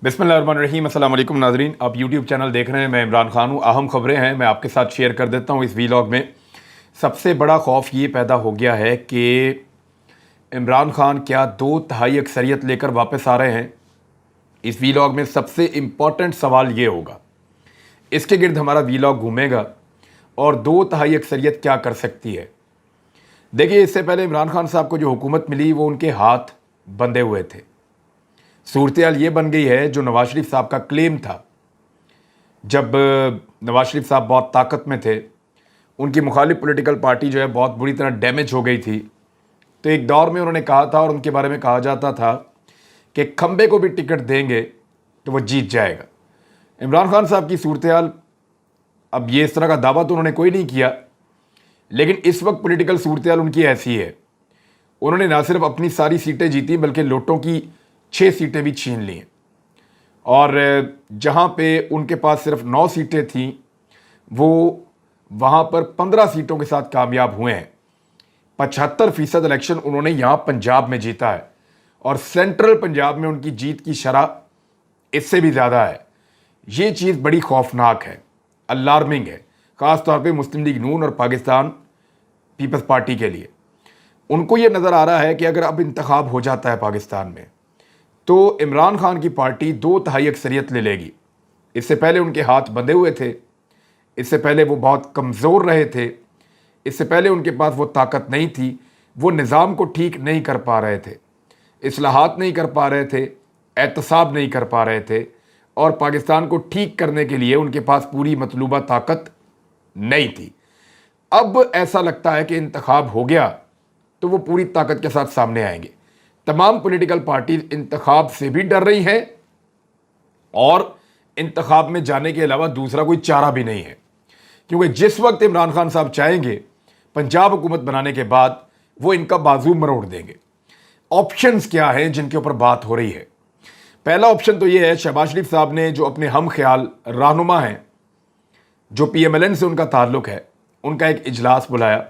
बिस्मिल्लाहिर्रहमानिर्रहीम। अस्सलाम वालेकुम नाज़रीन, आप यूट्यूब चैनल देख रहे हैं। मैं इमरान खान हूँ। अहम खबरें हैं, मैं आपके साथ शेयर कर देता हूँ इस वीलॉग में। सबसे बड़ा खौफ ये पैदा हो गया है कि इमरान खान क्या 2/3 अक्सरियत लेकर वापस आ रहे हैं। इस वीलॉग में सबसे इम्पॉर्टेंट सवाल ये होगा, इसके गिर्द हमारा वीलॉग घूमेगा और 2/3 अक्सरियत क्या कर सकती है। देखिए, इससे पहले इमरान खान साहब को जो हुकूमत मिली वो उनके हाथ बंधे हुए थे। सूरत हाल ये बन गई है जो नवाज शरीफ साहब का क्लेम था। जब नवाज शरीफ साहब बहुत ताकत में थे, उनकी मुखालिफ पॉलिटिकल पार्टी जो है बहुत बुरी तरह डैमेज हो गई थी, तो एक दौर में उन्होंने कहा था और उनके बारे में कहा जाता था कि खंबे को भी टिकट देंगे तो वो जीत जाएगा। इमरान खान साहब की सूरत हाल, अब ये इस तरह का दावा तो उन्होंने कोई नहीं किया, लेकिन इस वक्त पॉलिटिकल सूरत हाल उनकी ऐसी है। उन्होंने ना सिर्फ अपनी सारी सीटें जीती बल्कि लोटों की 6 सीटें भी छीन ली हैं, और जहां पे उनके पास सिर्फ 9 सीटें थीं वो वहां पर 15 सीटों के साथ कामयाब हुए हैं। 75% इलेक्शन उन्होंने यहां पंजाब में जीता है, और सेंट्रल पंजाब में उनकी जीत की शरह इससे भी ज़्यादा है। ये चीज़ बड़ी खौफनाक है, अलार्मिंग है, ख़ास तौर पे मुस्लिम लीग नून और पाकिस्तान पीपल्स पार्टी के लिए। उनको ये नज़र आ रहा है कि अगर अब इंतखाब हो जाता है पाकिस्तान में तो इमरान खान की पार्टी 2/3 अक्सरियत ले लेगी। इससे पहले उनके हाथ बंधे हुए थे, इससे पहले वो बहुत कमज़ोर रहे थे, इससे पहले उनके पास वो ताकत नहीं थी, वो निज़ाम को ठीक नहीं कर पा रहे थे, इस्लाहात नहीं कर पा रहे थे, एहतसाब नहीं कर पा रहे थे, और पाकिस्तान को ठीक करने के लिए उनके पास पूरी मतलूबा ताकत नहीं थी। अब ऐसा लगता है कि इंतखाब हो गया तो वो पूरी ताकत के साथ सामने आएंगे। तमाम पॉलिटिकल पार्टीज इंतखाब से भी डर रही हैं और इंतखाब में जाने के अलावा दूसरा कोई चारा भी नहीं है, क्योंकि जिस वक्त इमरान खान साहब चाहेंगे पंजाब हुकूमत बनाने के बाद वो इनका बाजू मरोड़ देंगे। ऑप्शंस क्या हैं जिनके ऊपर बात हो रही है? पहला ऑप्शन तो ये है, शहबाज शरीफ साहब ने जो अपने हम ख्याल रहनुमा हैं, जो PMLN से उनका ताल्लुक़ है, उनका एक इजलास बुलाया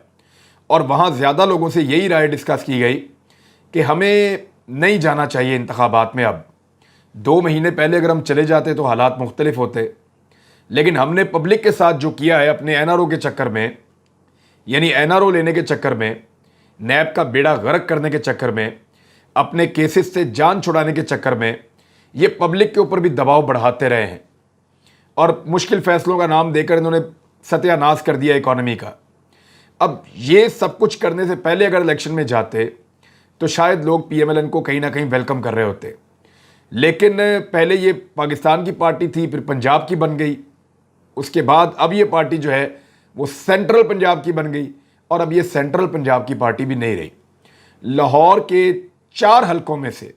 और वहाँ ज़्यादा लोगों से यही राय डिस्कस की गई कि हमें नहीं जाना चाहिए इंतखाबात में। अब 2 महीने पहले अगर हम चले जाते तो हालात मुख्तलिफ होते, लेकिन हमने पब्लिक के साथ जो किया है अपने NRO के चक्कर में, यानी NRO लेने के चक्कर में, नैब का बेड़ा गर्क करने के चक्कर में, अपने केसेस से जान छुड़ाने के चक्कर में, ये पब्लिक के ऊपर भी दबाव बढ़ाते रहे हैं और मुश्किल फ़ैसलों का नाम देकर इन्होंने सत्यानाश कर दिया इकॉनमी का। अब ये सब कुछ करने से पहले अगर इलेक्शन में जाते तो शायद लोग PMLN को कहीं ना कहीं वेलकम कर रहे होते, लेकिन पहले ये पाकिस्तान की पार्टी थी, फिर पंजाब की बन गई, उसके बाद अब ये पार्टी जो है वो सेंट्रल पंजाब की बन गई, और अब ये सेंट्रल पंजाब की पार्टी भी नहीं रही। लाहौर के 4 हलकों में से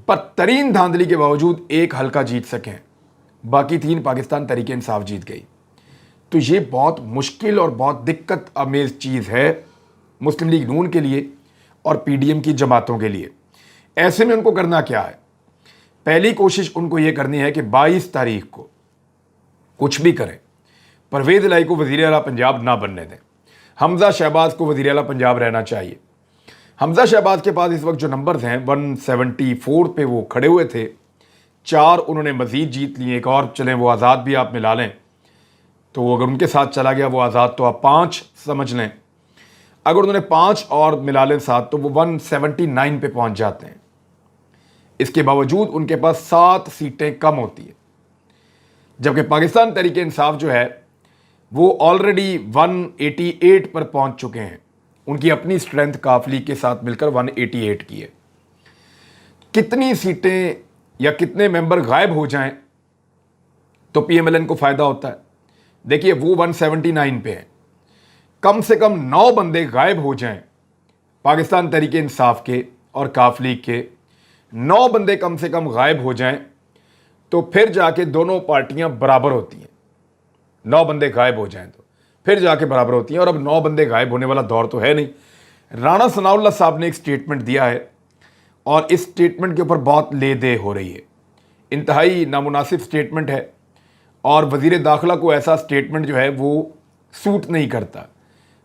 बदतरीन धांधली के बावजूद 1 हलका जीत सकें, बाकी 3 पाकिस्तान तहरीक इंसाफ जीत गई। तो ये बहुत मुश्किल और बहुत दिक्कत आमेज चीज़ है मुस्लिम लीग नून के लिए और PDM की जमातों के लिए। ऐसे में उनको करना क्या है? पहली कोशिश उनको ये करनी है कि 22 तारीख को कुछ भी करें, परवेज़ इलाही को वज़ीर आला पंजाब ना बनने दें, हमज़ा शहबाज को वज़ीर आला पंजाब रहना चाहिए। हमज़ा शहबाज के पास इस वक्त जो नंबर्स हैं 174 पे वो खड़े हुए थे, 4 उन्होंने मज़ीद जीत लिए, एक और चलें वो आज़ाद भी आप मिला लें, तो अगर उनके साथ चला गया वो आज़ाद तो आप 5 समझ लें। अगर उन्होंने 5 और मिला लें साथ तो वो 179 पे पहुंच जाते हैं। इसके बावजूद उनके पास 7 सीटें कम होती है, जबकि पाकिस्तान तहरीक इंसाफ जो है वो ऑलरेडी 188 पर पहुंच चुके हैं। उनकी अपनी स्ट्रेंथ काफली के साथ मिलकर 188 की है। कितनी सीटें या कितने मेंबर गायब हो जाएं तो PMLN को फ़ायदा होता है? देखिए, वो 179 पे है, कम से कम 9 बंदे गायब हो जाएं पाकिस्तान तहरीक इंसाफ के और काफ लीग के, 9 बंदे कम से कम गायब हो जाएं तो फिर जाके दोनों पार्टियां बराबर होती हैं। 9 बंदे गायब हो जाएं तो फिर जाके बराबर होती हैं, और अब 9 बंदे गायब होने वाला दौर तो है नहीं। राणा सनाउल्लाह साहब ने एक स्टेटमेंट दिया है और इस स्टेटमेंट के ऊपर बहुत ले दे हो रही है। इंतहाई नामुनासिब स्टेटमेंट है और वज़ीर दाखिला को ऐसा स्टेटमेंट जो है वो सूट नहीं करता।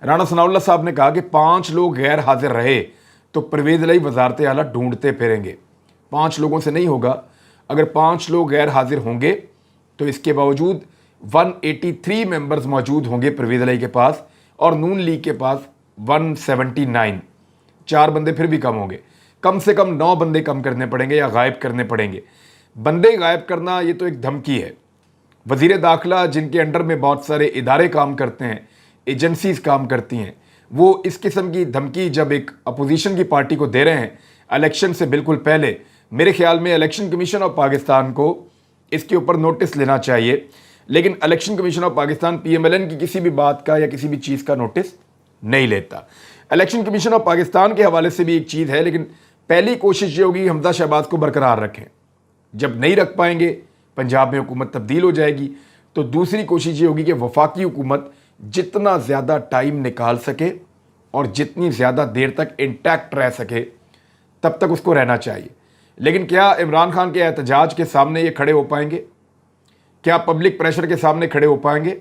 राणा सनाउल्लाह साहब ने कहा कि 5 लोग गैर हाजिर रहे तो परवेज़ इलाही वज़ारत आला ढूंढते फिरेंगे। 5 लोगों से नहीं होगा, اگر 5 لوگ غیر حاضر ہوں گے تو اس کے باوجود 183 ممبرز موجود ہوں گے پرویز الہی کے پاس اور نون لیگ کے پاس 179. 4 بندے پھر بھی کم ہوں گے. کم سے کم 9 بندے کم کرنے پڑیں گے یا غائب کرنے پڑیں گے. بندے غائب کرنا یہ تو ایک دھمکی ہے. وزیر داخلہ جن کے انڈر میں بہت سارے ادارے کام کرتے ہیں, ایجنسیز کام کرتی ہیں, وہ اس قسم کی دھمکی جب ایک اپوزیشن کی پارٹی کو دے رہے ہیں الیکشن سے بالکل پہلے, میرے خیال میں الیکشن کمیشن آف پاکستان کو اس کے اوپر نوٹس لینا چاہیے. لیکن election commission of Pakistan P M L N کی کسی بھی بات کا یا کسی بھی چیز کا نوٹس نہیں لیتا. الیکشن کمیشن آف پاکستان کے حوالے سے بھی ایک چیز ہے, لیکن پہلی کوشش یہ ہوگی حمزہ شہباز کو برقرار رکھیں. جب نہیں رکھ پائیں گے, پنجاب میں حکومت تبدیل ہو جائے گی, تو دوسری کوشش یہ ہوگی کہ وفاقی حکومت جتنا زیادہ ٹائم نکال سکے اور جتنی زیادہ دیر تک انٹیکٹ رہ سکے تب تک اس کو رہنا چاہیے. لیکن کیا عمران خان کے احتجاج کے سامنے یہ کھڑے ہو پائیں گے؟ کیا پبلک پریشر کے سامنے کھڑے ہو پائیں گے؟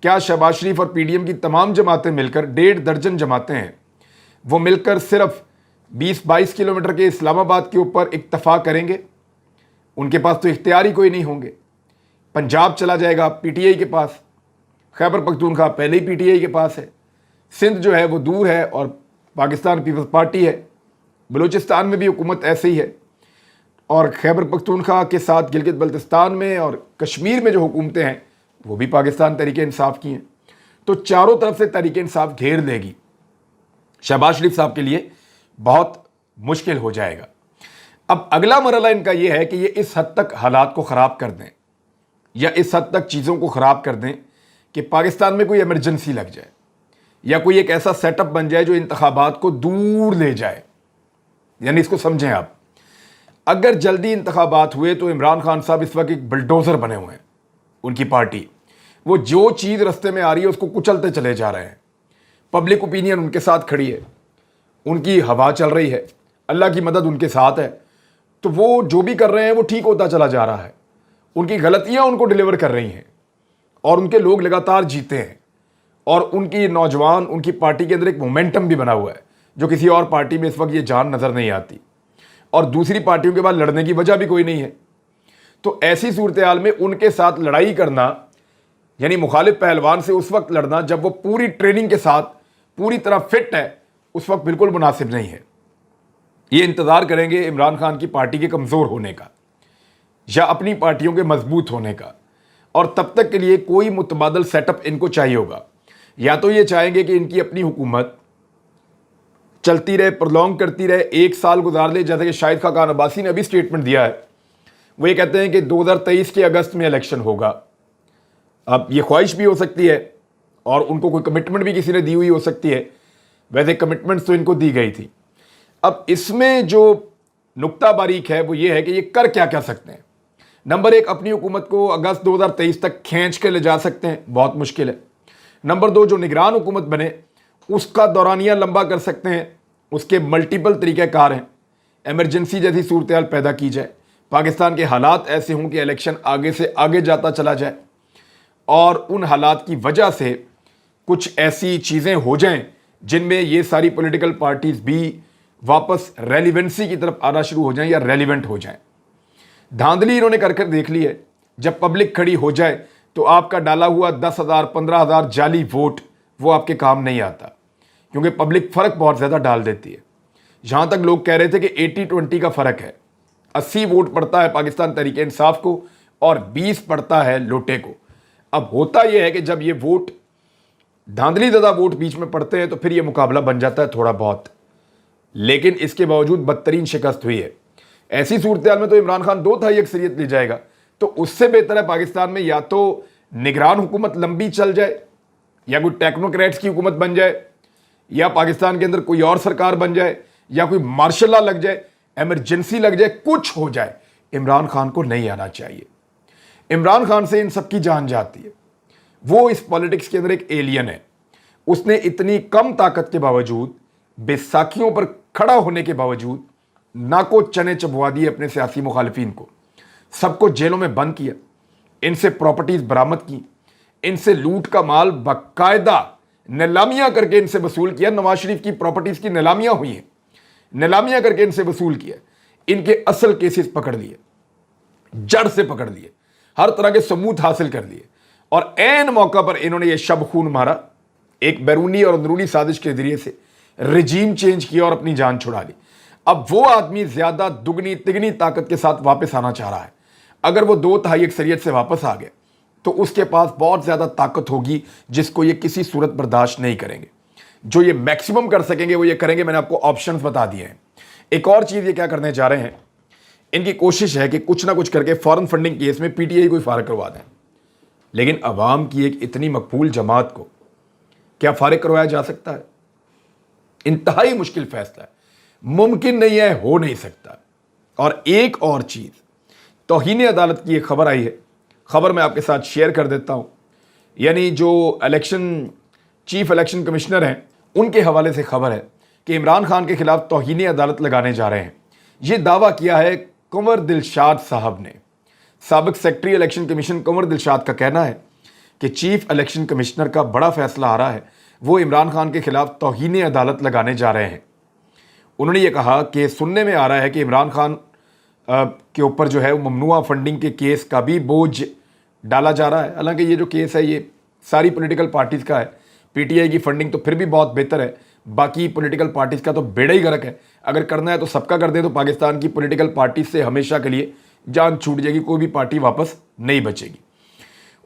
کیا شہباز شریف اور پی ڈی ایم کی تمام جماعتیں مل کر 1.5 درجن جماعتیں ہیں, وہ مل کر صرف 20-22 کلومیٹر کے اسلام آباد کے اوپر اکتفا کریں گے؟ ان کے پاس تو اختیار ہی کوئی نہیں ہوں گے. پنجاب چلا جائے گا پی ٹی آئی کے پاس, خیبر پختونخوا پہلے ہی پی ٹی آئی کے پاس ہے, سندھ جو ہے وہ دور ہے اور پاکستان پیپلز پارٹی ہے, بلوچستان میں بھی حکومت ایسے ہی ہے, اور خیبر پختونخوا کے ساتھ گلگت بلتستان میں اور کشمیر میں جو حکومتیں ہیں وہ بھی پاکستان تحریک انصاف کی ہیں. تو چاروں طرف سے تحریک انصاف گھیر لے گی. شہباز شریف صاحب کے لیے بہت مشکل ہو جائے گا. اب اگلا مرحلہ ان کا یہ ہے کہ یہ اس حد تک حالات کو خراب کر دیں یا اس حد تک چیزوں کو خراب کر دیں کہ پاکستان میں کوئی ایمرجنسی لگ جائے یا کوئی ایک ایسا سیٹ اپ بن جائے جو انتخابات کو دور لے جائے. یعنی اس کو سمجھیں آپ, اگر جلدی انتخابات ہوئے تو عمران خان صاحب اس وقت ایک بلڈوزر بنے ہوئے ہیں. ان کی پارٹی وہ جو چیز رستے میں آ رہی ہے اس کو کچلتے چلے جا رہے ہیں. پبلک اوپینین ان کے ساتھ کھڑی ہے, ان کی ہوا چل رہی ہے, اللہ کی مدد ان کے ساتھ ہے, تو وہ جو بھی کر رہے ہیں وہ ٹھیک ہوتا چلا جا رہا ہے. ان کی غلطیاں ان کو ڈیلیور کر رہی ہیں اور ان کے لوگ لگاتار جیتے ہیں, اور ان کی نوجوان ان کی پارٹی کے اندر ایک مومنٹم بھی بنا ہوا ہے جو کسی اور پارٹی میں اس وقت یہ جان نظر نہیں آتی, اور دوسری پارٹیوں کے بعد لڑنے کی وجہ بھی کوئی نہیں ہے. تو ایسی صورتحال میں ان کے ساتھ لڑائی کرنا, یعنی مخالف پہلوان سے اس وقت لڑنا جب وہ پوری ٹریننگ کے ساتھ پوری طرح فٹ ہے, اس وقت بالکل مناسب نہیں ہے. یہ انتظار کریں گے عمران خان کی پارٹی کے کمزور ہونے کا یا اپنی پارٹیوں کے مضبوط ہونے کا, اور تب تک کے لیے کوئی متبادل سیٹ اپ ان کو چاہیے ہوگا. یا تو یہ چاہیں گے کہ ان کی اپنی حکومت چلتی رہے, پرلونگ کرتی رہے, 1 سال گزار لے, جیسا کہ شاہد خاقان عباسی نے ابھی سٹیٹمنٹ دیا ہے. وہ یہ کہتے ہیں کہ 2023 کے اگست میں الیکشن ہوگا. اب یہ خواہش بھی ہو سکتی ہے اور ان کو کوئی کمٹمنٹ بھی کسی نے دی ہوئی ہو سکتی ہے, ویسے کمٹمنٹس تو ان کو دی گئی تھی. اب اس میں جو نقطہ باریک ہے وہ یہ ہے کہ یہ کر کیا کیا سکتے ہیں. نمبر 1, اپنی حکومت کو اگست 2023 تک کھینچ کے لے جا سکتے ہیں, بہت مشکل ہے. نمبر 2, جو نگران حکومت بنے اس کا دورانیہ لمبا کر سکتے ہیں, اس کے ملٹیپل طریقہ کار ہیں. ایمرجنسی جیسی صورتحال پیدا کی جائے, پاکستان کے حالات ایسے ہوں کہ الیکشن آگے سے آگے جاتا چلا جائے, اور ان حالات کی وجہ سے کچھ ایسی چیزیں ہو جائیں جن میں یہ ساری پولیٹیکل پارٹیز بھی واپس ریلیونسی کی طرف آنا شروع ہو جائیں یا ریلیونٹ ہو جائیں. دھاندلی انہوں نے کر دیکھ لی ہے. جب پبلک کھڑی ہو جائے تو آپ کا ڈالا ہوا 10,000 15,000 جعلی ووٹ وہ آپ کے کام نہیں آتا, کیونکہ پبلک فرق بہت زیادہ ڈال دیتی ہے. جہاں تک لوگ کہہ رہے تھے کہ 80-20 کا فرق ہے, 80 ووٹ پڑتا ہے پاکستان تحریک انصاف کو اور 20 پڑتا ہے لوٹے کو. اب ہوتا یہ ہے کہ جب یہ ووٹ دھاندلی زدہ ووٹ بیچ میں پڑتے ہیں تو پھر یہ مقابلہ بن جاتا ہے تھوڑا بہت, لیکن اس کے باوجود بدترین شکست ہوئی ہے. ایسی صورتحال میں تو عمران خان 2/3 اکثریت لے جائے گا, تو اس سے بہتر ہے پاکستان میں یا تو نگران حکومت لمبی چل جائے, یا کوئی ٹیکنوکریٹس کی حکومت بن جائے, یا پاکستان کے اندر کوئی اور سرکار بن جائے, یا کوئی مارشل لا لگ جائے, ایمرجنسی لگ جائے, کچھ ہو جائے. عمران خان کو نہیں آنا چاہیے. عمران خان سے ان سب کی جان جاتی ہے. وہ اس پالیٹکس کے اندر ایک ایلین ہے. اس نے اتنی کم طاقت کے باوجود, بیساکھیوں پر کھڑا ہونے کے باوجود ناکو چنے چبوا دیے اپنے سیاسی مخالفین کو, سب کو جیلوں میں بند کیا, ان سے پراپرٹیز برآمد کی, ان سے لوٹ کا مال باقاعدہ نیلامیاں کر کے ان سے وصول کیا. نواز شریف کی پراپرٹیز کی نیلامیاں ہوئی ہیں, نیلامیاں کر کے ان سے وصول کیا, ان کے اصل کیسز پکڑ لیے. जड़ से पकड़ लिए, हर तरह के सबूत हासिल कर लिए, और ऐन मौका पर इन्होंने ये शब खून मारा, एक बैरूनी और अंदरूनी साजिश के जरिए से रिजीम चेंज किया और अपनी जान छुड़ा ली। अब वो आदमी ज्यादा दुगनी तिगनी ताकत के साथ वापस आना चाह रहा है। अगर वो 2/3 अक्सरियत से वापस आ गए तो उसके पास बहुत ज्यादा ताकत होगी जिसको ये किसी सूरत बर्दाश्त नहीं करेंगे। जो ये मैक्सिमम कर सकेंगे वो ये करेंगे। मैंने आपको ऑप्शंस बता दिए हैं। एक और चीज ये क्या करने जा रहे हैं, इनकी कोशिश है कि कुछ ना कुछ करके फॉरेन फंडिंग केस में पीटीआई को फारिग करवा दें। लेकिन अवाम की एक इतनी मकबूल जमात को क्या फारिग करवाया जा सकता है? इंतहाई मुश्किल फैसला है, मुमकिन नहीं है, हो नहीं सकता। और एक और चीज, तौहीन अदालत की एक खबर आई है, खबर मैं आपके साथ शेयर कर देता हूं। यानी जो चीफ इलेक्शन कमिश्नर हैं उनके हवाले से खबर है कि इमरान खान के खिलाफ तौहीन अदालत लगाने जा रहे हैं। यह दावा किया है कंवर दिलशाद साहब ने। साबिक secretary election commission Kanwar Dilshad का कहना है कि चीफ इलेक्शन कमिश्नर का बड़ा फैसला आ रहा है, वो इमरान खान के खिलाफ तौहीन अदालत लगाने जा रहे हैं। उन्होंने ये कहा कि सुनने में आ रहा है कि इमरान खान के ऊपर जो है वो ममनुआ फंडिंग के केस का भी बोझ डाला जा रहा है। हालांकि ये जो केस है ये सारी पॉलिटिकल पार्टीज़ का है। पीटीआई की फंडिंग तो फिर भी बहुत बेहतर है, बाकी पॉलिटिकल पार्टीज़ का तो बेड़ा ही गर्क है। अगर करना है तो सबका कर दे तो पाकिस्तान की पॉलिटिकल पार्टी से हमेशा के लिए जान छूट जाएगी, कोई भी पार्टी वापस नहीं बचेगी।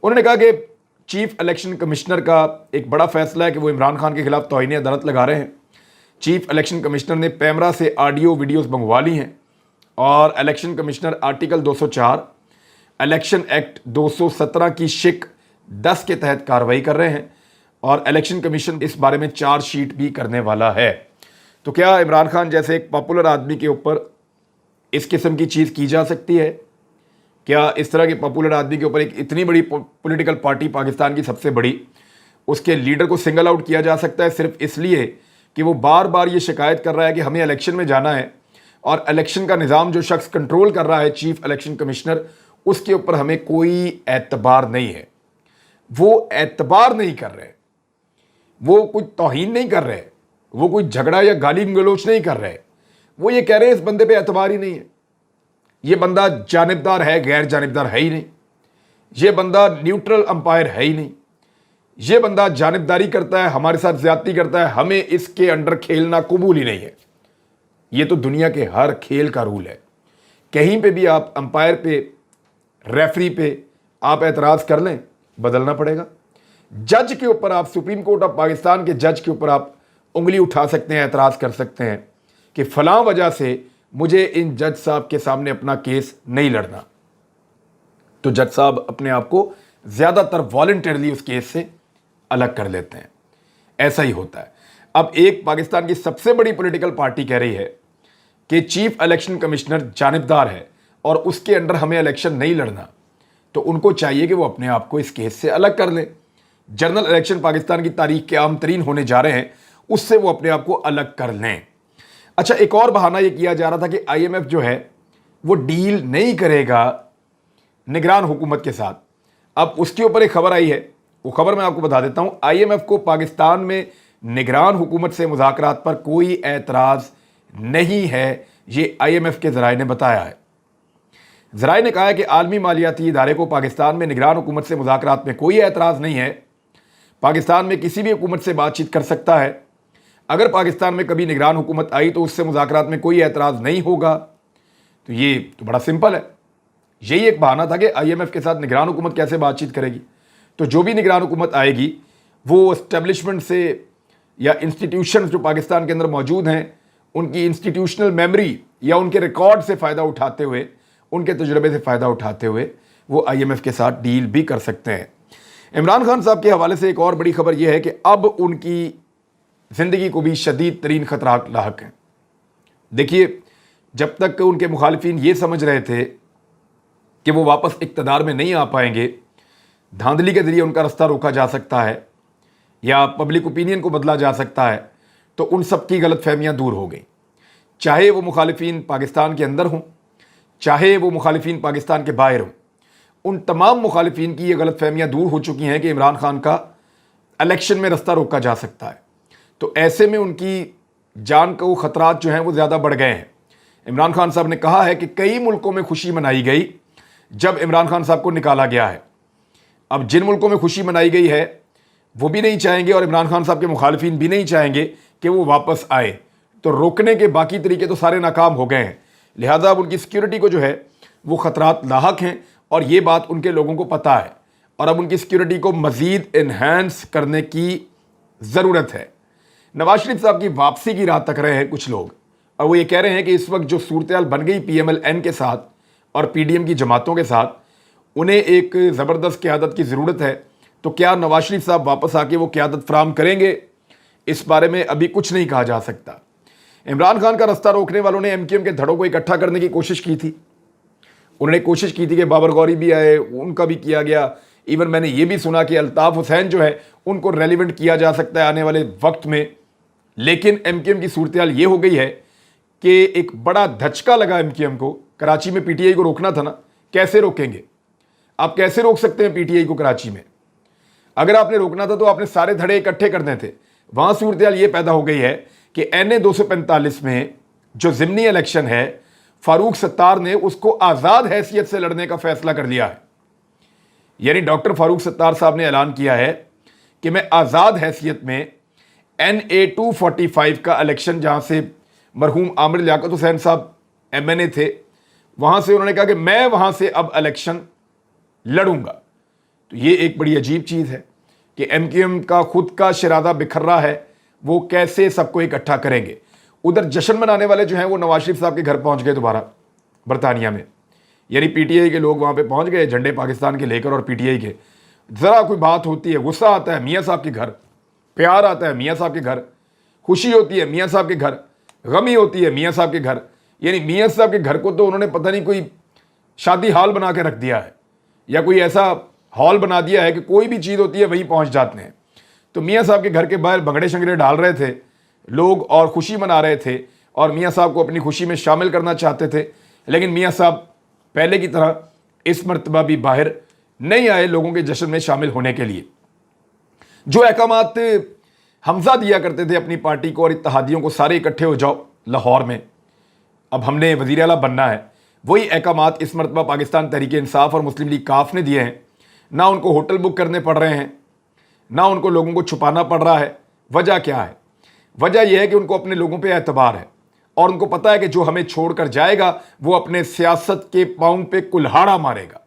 उन्होंने कहा कि चीफ इलेक्शन कमिश्नर का एक बड़ा फैसला है कि वो इमरान खान के खिलाफ तौहीन अदालत लगा रहे हैं। चीफ इलेक्शन कमिश्नर ने पैमरा से ऑडियो वीडियोस मंगवा ली हैं और election commissioner article 204 election act 217 की शिक 10 के तहत कार्रवाई कर रहे हैं और इलेक्शन कमीशन इस बारे में चार्जशीट भी करने वाला है। तो क्या इमरान खान जैसे एक पॉपुलर आदमी के ऊपर इस किस्म की चीज़ की जा सकती है? क्या इस तरह के पॉपुलर आदमी के ऊपर एक इतनी बड़ी पॉलिटिकल पार्टी, पाकिस्तान की सबसे बड़ी, उसके लीडर को सिंगल आउट किया जा सकता है सिर्फ इसलिए कि वो बार बार ये शिकायत कर रहा है कि हमें इलेक्शन में जाना है और इलेक्शन का निज़ाम जो शख्स कंट्रोल कर रहा है चीफ इलेक्शन कमिश्नर, उसके ऊपर हमें कोई एतबार नहीं है। वो एतबार नहीं कर रहे, वो कोई तौहीन नहीं कर रहे, वो कोई झगड़ा या गाली गलोच नहीं कर रहे। वो ये कह रहे हैं इस बंदे पे एतबार ही नहीं है, ये बंदा जानिबदार है, गैर जानिबदार है ही नहीं, ये बंदा न्यूट्रल अंपायर है ही नहीं, ये बंदा जानिबदारी करता है, हमारे साथ ज्यादती करता है, हमें इसके अंडर खेलना कबूल ही नहीं है। ये तो दुनिया के हर खेल का रूल है। कहीं पे भी आप अंपायर पे, रेफरी पे आप एतराज़ कर लें, बदलना पड़ेगा। जज के ऊपर आप, सुप्रीम कोर्ट ऑफ पाकिस्तान के जज के ऊपर आप उंगली उठा सकते हैं, एतराज़ कर सकते हैं कि फलां वजह से मुझे इन जज साहब के सामने अपना केस नहीं लड़ना। तो जज साहब अपने आप को ज़्यादातर वॉलंटरली उस केस से अलग कर लेते हैं। ऐसा ही होता है। अब एक पाकिस्तान की सबसे बड़ी पॉलिटिकल पार्टी कह रही है कि चीफ इलेक्शन कमिश्नर जानिबदार है और उसके अंडर हमें इलेक्शन नहीं लड़ना, तो उनको चाहिए कि वो अपने आप को इस केस से अलग कर लें। जनरल इलेक्शन पाकिस्तान की तारीख के आम तरीन होने जा रहे हैं, उससे वो अपने आप को अलग कर लें। अच्छा, एक और बहाना ये किया जा रहा था कि IMF जो है वो डील नहीं करेगा निगरान हुकूमत के साथ। अब उसके ऊपर एक खबर आई है, वो खबर मैं आपको बता देता हूं। IMF को पाकिस्तान में निगरान हुकूमत से मुज़ाकरात पर कोई एतराज़ नहीं है, ये IMF के ज़राए ने बताया है। ज़राए ने कहा है कि आलमी मालियाती इदारे को पाकिस्तान में निगरान हुकूमत से मुज़ाकरात में कोई एतराज़ नहीं है। पाकिस्तान में किसी भी हुकूमत से बातचीत कर सकता है। अगर पाकिस्तान में कभी निगरान हुकूमत आई तो उससे मुज़ाकरात में कोई एतराज़ नहीं होगा। तो ये तो बड़ा सिंपल है। यही एक बहाना था कि IMF के साथ निगरान हुकूमत कैसे बातचीत करेगी। तो जो भी निगरान हुकूमत आएगी वो एस्टेब्लिशमेंट से या इंस्टीट्यूशन जो पाकिस्तान के अंदर मौजूद हैं, उनकी इंस्टीट्यूशनल मेमोरी या उनके रिकॉर्ड से फ़ायदा उठाते हुए, उनके तजुर्बे से फ़ायदा उठाते हुए वो IMF के साथ डील भी कर सकते हैं। इमरान खान साहब के हवाले से एक और बड़ी खबर यह है कि अब उनकी ज़िंदगी को भी शदीद तरीन ख़तरा लाहक हैं। देखिए, जब तक उनके मुखालिफिन ये समझ रहे थे कि वो वापस इक़्तिदार में नहीं आ पाएंगे, धांधली के ज़रिए उनका रास्ता रोका जा सकता है या पब्लिक ओपिनियन को बदला जा सकता है, तो उन सब की गलत फहमियाँ दूर हो गई। चाहे वो मुखालिफिन पाकिस्तान के अंदर हों, चाहे वो मुखालिफिन पाकिस्तान के बाहर हों, उन तमाम मुखालिफिन की ये गलत फहमियाँ दूर हो चुकी हैं कि इमरान खान का इलेक्शन में रास्ता रोका जा सकता है। तो ऐसे में उनकी जान को ख़तरात जो हैं वो ज़्यादा बढ़ गए हैं। इमरान खान साहब ने कहा है कि कई मुल्कों में खुशी मनाई गई जब इमरान खान साहब को निकाला गया है। अब जिन मुल्कों में खुशी मनाई गई है वो भी नहीं चाहेंगे और इमरान खान साहब के मुखालिफिन भी नहीं चाहेंगे कि वो वापस आए, तो रोकने के बाकी तरीके तो सारे नाकाम हो गए हैं। लिहाजा अब उनकी सिक्योरिटी को जो है वो ख़तरात लाहक हैं और ये बात उनके लोगों को पता है और अब उनकी सिक्योरिटी को मज़ीद इन्हेंस करने की ज़रूरत है। नवाज शरीफ साहब की वापसी की राह तक रहे हैं कुछ लोग और वो ये कह रहे हैं कि इस वक्त जो सूरत हाल बन गई PMLN के साथ और PDM की जमातों के साथ, उन्हें एक ज़बरदस्त क़यादत की ज़रूरत है। तो क्या नवाज शरीफ साहब वापस आके वो क़यादत फराहम करेंगे, इस बारे में अभी कुछ नहीं कहा जा सकता। इमरान खान का रास्ता रोकने वालों ने MQM के धड़ों को इकट्ठा करने की कोशिश की थी। उन्होंने कोशिश की थी कि बाबर गौरी भी आए, उनका भी किया गया। इवन मैंने ये भी सुना कि अल्ताफ़ हुसैन जो है उनको रेलिवेंट किया जा सकता है आने वाले वक्त में। लेकिन MQM की सूरत हाल ये हो गई है कि एक बड़ा धचका लगा MQM को। कराची में PTI को रोकना था ना, कैसे रोकेंगे? आप कैसे रोक सकते हैं PTI को कराची में? अगर आपने रोकना था तो आपने सारे धड़े इकट्ठे करने थे। वहाँ सूरत हाल ये पैदा हो गई है कि NA 245 में जो ज़िमनी इलेक्शन है, फारूक सत्तार ने उसको आज़ाद हैसियत से लड़ने का फैसला कर लिया है। यानी डॉक्टर फारूक सत्तार साहब ने ऐलान किया है कि मैं आज़ाद हैसियत में NA 245 का इलेक्शन, जहाँ से मरहूम आमिर लियाकत हुसैन साहब MNA थे, वहाँ से उन्होंने कहा कि मैं वहाँ से अब इलेक्शन लड़ूंगा। तो ये एक बड़ी अजीब चीज़ है कि MQM का खुद का शरादा बिखर रहा है, वो कैसे सबको इकट्ठा करेंगे। उधर जश्न मनाने वाले जो हैं वो नवाज शरीफ साहब के घर पहुँच गए दोबारा बरतानिया में। यानी PTI के लोग वहाँ पे पहुँच गए झंडे पाकिस्तान के लेकर, और PTI के ज़रा कोई बात होती है, गुस्सा आता है मियाँ साहब के घर, प्यार आता है मियाँ साहब के घर, खुशी होती है मियाँ साहब के घर, गमी होती है मियाँ साहब के घर। यानी मियाँ साहब के घर को तो उन्होंने पता नहीं कोई शादी हॉल बना के रख दिया है या कोई ऐसा हॉल बना दिया है कि कोई भी चीज़ होती है वहीं पहुँच जाते हैं। तो मियाँ साहब के घर के बाहर भंगड़े शंगड़े डाल रहे थे लोग और खुशी मना रहे थे और मियाँ साहब को अपनी खुशी में शामिल करना चाहते थे। लेकिन मियाँ साहब पहले की तरह इस मरतबा भी बाहर नहीं आए लोगों के जश्न में शामिल होने के लिए। जो अहकामात हमजा दिया करते थे अपनी पार्टी को और इत्तेहादियों को, सारे इकट्ठे हो जाओ लाहौर में, अब हमने वज़ीर आला बनना है, वही अहकामात इस मरतबा पाकिस्तान तहरीक इंसाफ और मुस्लिम लीग काफ ने दिए हैं। ना उनको होटल बुक करने पड़ रहे हैं, ना उनको लोगों को छुपाना पड़ रहा है। वजह क्या है? वजह यह है कि उनको अपने लोगों पे एतबार है और उनको पता है कि जो हमें छोड़कर जाएगा वो अपने सियासत के पाँव पे कुल्हाड़ा मारेगा,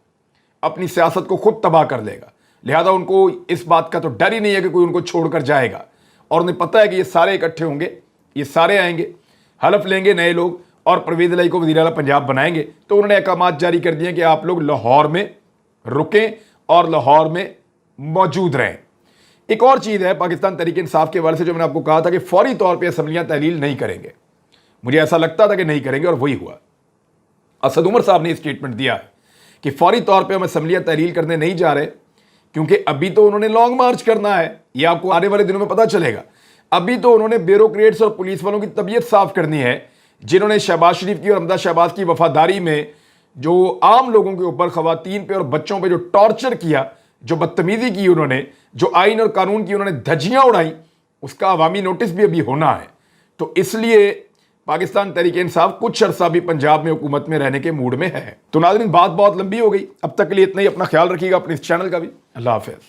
अपनी सियासत को खुद तबाह कर देगा। लिहाजा उनको इस बात का तो डर ही नहीं है कि कोई उनको छोड़कर जाएगा और उन्हें पता है कि ये सारे इकट्ठे होंगे, ये सारे आएंगे, हलफ लेंगे नए लोग और परवेज़ इलाही को वज़ीर आला पंजाब बनाएंगे। तो उन्होंने अहकामात जारी कर दिए कि आप लोग लाहौर में रुकें और लाहौर में मौजूद रहें। एक और चीज़ है पाकिस्तान तहरीक इंसाफ के वाले से, जो मैंने आपको कहा था कि फौरी तौर पे असम्बलियाँ तहलील नहीं करेंगे। मुझे ऐसा लगता था कि नहीं करेंगे और वही हुआ। असद उमर साहब ने स्टेटमेंट दिया है कि फौरी तौर पे हम असम्बलियाँ तहलील करने नहीं जा रहे, क्योंकि अभी तो उन्होंने लॉन्ग मार्च करना है। ये आपको आने वाले दिनों में पता चलेगा। अभी तो उन्होंने ब्यूरोक्रेट्स और पुलिस वालों की तबीयत साफ करनी है, जिन्होंने शहबाज शरीफ की और हमदा शहबाज की वफादारी में जो आम लोगों के ऊपर, खवातीन पे और बच्चों पे जो टॉर्चर किया, जो बदतमीजी की उन्होंने, जो आइन और कानून की उन्होंने धज्जियां उड़ाई, उसका अवामी नोटिस भी अभी होना है। तो इसलिए पाकिस्तान तहरीक इंसाफ कुछ अरसा भी पंजाब में हुकूमत में रहने के मूड में है। तो नाज़रीन, बात बहुत लंबी हो गई, अब तक के लिए इतना ही। अपना ख्याल रखिएगा, अपने इस चैनल का भी। अल्लाह हाफ़िज़।